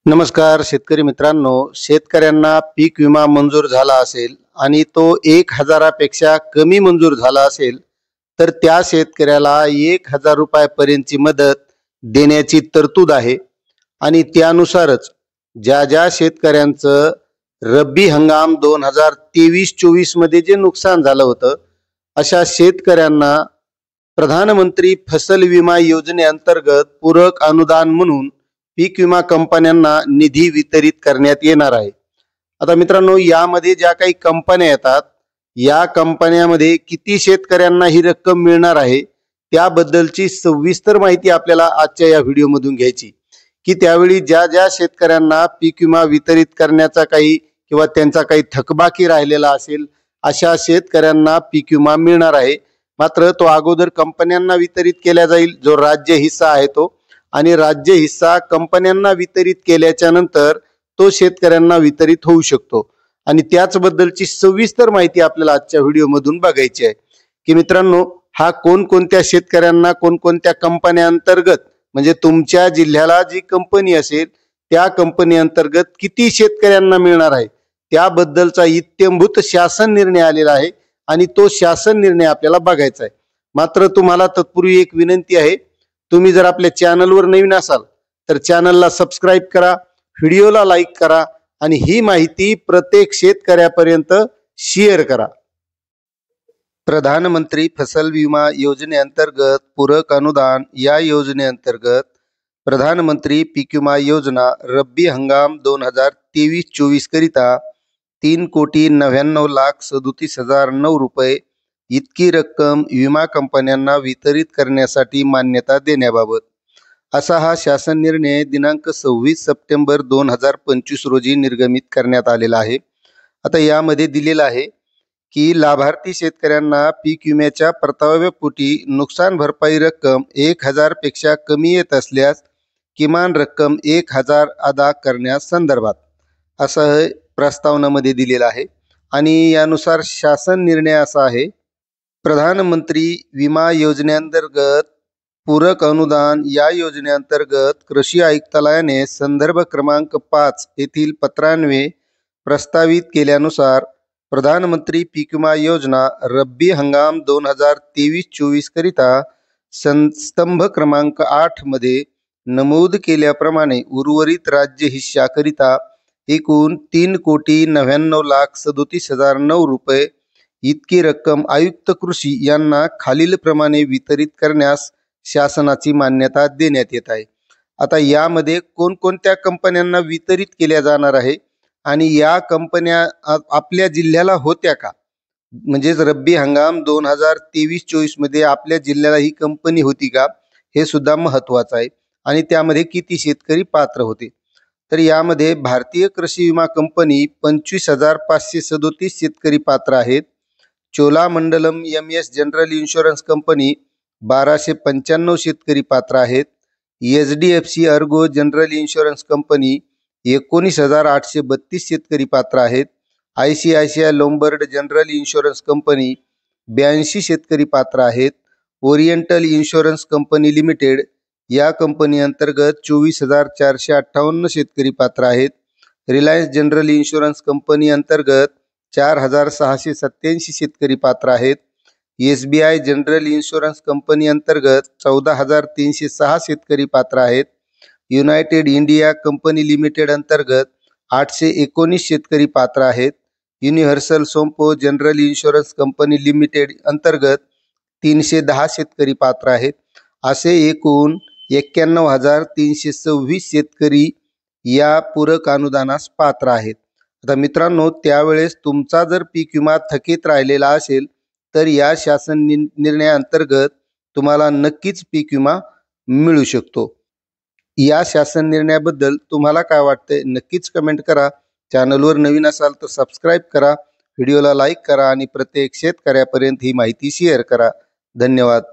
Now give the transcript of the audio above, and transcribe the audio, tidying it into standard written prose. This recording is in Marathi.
नमस्कार शेतकरी मित्रांनो, शेतकऱ्यांना पीक विमा मंजूर झाला असेल आणि तो 1,000पेक्षा कमी मंजूर झाला असेल तर त्या शेतकऱ्याला 1,000 रुपयापर्यंतची मदत देण्याची तरतूद आहे। आणि त्यानुसारच ज्या ज्या शेतकऱ्यांचं रब्बी हंगाम 2023-24 मध्ये जे नुकसान झालं होतं अशा शेतकऱ्यांना प्रधानमंत्री फसल विमा योजनेअंतर्गत पूरक अनुदान म्हणून पीक विमा कंपन्यांना निधी वितरित करण्यात येणार आहे। आता मित्रांनो, यामध्ये ज्या काही कंपन्या येतात या कंपन्यांमध्ये किती शेतकऱ्यांना ही रक्कम मिळणार आहे त्याबद्दलची सविस्तर माहिती आपल्याला आजच्या या व्हिडिओमधून घ्यायची की त्यावेळी ज्या ज्या शेतकऱ्यांना पीक विमा वितरित करण्याचा काही किंवा त्यांचा काही थकबाकी राहिलेला असेल अशा शेतकऱ्यांना पीक विमा मिळणार आहे। मात्र तो अगोदर कंपन्यांना वितरित केला जाईल जो राज्य हिस्सा आहे तो, आणि राज्य हिस्सा कंपन्यांना वितरित केल्याच्या नंतर तो शेतकऱ्यांना वितरित होऊ शकतो। आणि त्याचबद्दलची सविस्तर माहिती आपल्याला आजच्या व्हिडिओमधून बघायची आहे की मित्रांनो, हा कोणकोणत्या शेतकऱ्यांना कोणकोणत्या कंपन्या अंतर्गत म्हणजे तुमच्या जिल्ह्याला जी कंपनी असेल त्या कंपनी अंतर्गत किती शेतकऱ्यांना मिळणार आहे त्याबद्दलचा इत्थंभूत शासन निर्णय आलेला आहे आणि तो शासन निर्णय आपल्याला बघायचा आहे। मात्र तुम्हाला तत्पूर्वी एक विनंती आहे, तुम्ही जर आपल्या चॅनलवर नवीन असाल तर चॅनलला सबस्क्राइब करा, व्हिडिओला लाईक करा आणि ही माहिती प्रत्येक शेतकऱ्यापर्यंत शेअर करा। प्रधानमंत्री फसल विमा योजनेअंतर्गत पूरक अनुदान या योजनेअंतर्गत प्रधानमंत्री पीक विमा योजना रब्बी हंगाम 2023-24 करिता 3,99,37,009 रुपये इतकी रक्कम विमा कंपन्यांना वितरित करण्यासाठी मान्यता देण्याबाबत असा हा शासन निर्णय दिनांक 26 सप्टेंबर 2025 रोजी निर्गमित करण्यात आलेला आहे। आता यामध्ये दिलेला आहे की लाभार्थी शेतकऱ्यांना पीक विम्याच्या परताव्यापोटी नुकसान भरपाई रक्कम 1,000 पेक्षा कमी येत असल्यास किमान रक्कम 1,000 अदा करण्यास संदर्भात असं प्रस्तावनामध्ये दिलेला आहे। आणि यानुसार शासन निर्णय असा आहे, प्रधानमंत्री विमा योजनेअंतर्गत पूरक अनुदान या योजनेअंतर्गत कृषी आयुक्तालयाने संदर्भ क्रमांक 5 येथील पत्रान्वये प्रस्तावित केल्यानुसार प्रधानमंत्री पीक विमा योजना रब्बी हंगाम 2023-24 करिता स्तंभ क्रमांक 8 मध्ये नमूद केल्याप्रमाणे उर्वरित राज्य हिस्साकरिता एकूण 3,99,37,009 रुपये इतकी रक्कम आयुक्त कृषी यांना खालील प्रमाणे वितरित करण्यास शासनाची मान्यता देण्यात येत आहे। आता यामध्ये कोणकोणत्या कंपन्यांना वितरित केल्या जाणार आहे आणि या कंपन्या आपल्या जिल्ह्याला होत्या का, म्हणजेच रब्बी हंगाम 2023-24 मध्ये आपल्या जिल्ह्याला ही कंपनी होती का हे सुद्धा महत्त्वाचं आहे। आणि त्यामध्ये किती शेतकरी पात्र होते, तर यामध्ये भारतीय कृषी विमा कंपनी 25,537 शेतकरी पात्र आहेत। Cholamandalam MS general insurance company 1,295 शेतकरी पात्र आहेत। HDFC Ergo general insurance company 19,832 शेतकरी पात्र आहेत। ICICI Lombard general insurance company 82 शेतकरी पात्र आहेत। ओरिएंटल इन्शुरन्स कंपनी लिमिटेड या कंपनी अंतर्गत 24,458 शेतकरी पात्र आहेत। रिलायन्स जनरल इन्शुरन्स कंपनी अंतर्गत 4,687 शेतकरी पात्र आहेत। SBI जनरल इन्शुरन्स कंपनी अंतर्गत 14,306 शेतकरी पात्र आहेत। युनायटेड इंडिया कंपनी लिमिटेड अंतर्गत 819 शेतकरी पात्र आहेत। Universal Sompo general insurance company limited अंतर्गत 310 शेतकरी पात्र आहेत। असे एकूण 91,326 शेतकरी या पूरक अनुदानास पात्र आहेत। आता मित्रांनो, त्यावेळेस तुमचा जर पीक विमा थकीत राहिलेला असेल तर या शासन निर्णयाअंतर्गत तुम्हाला नक्कीच पीक विमा मिळू शकतो। या शासन निर्णयाबद्दल तुम्हाला काय वाटते नक्कीच कमेंट करा। चॅनलवर नवीन असाल तर सबस्क्राइब करा, व्हिडिओला लाईक करा आणि प्रत्येक शेतकऱ्यापर्यंत ही माहिती शेअर करा। धन्यवाद।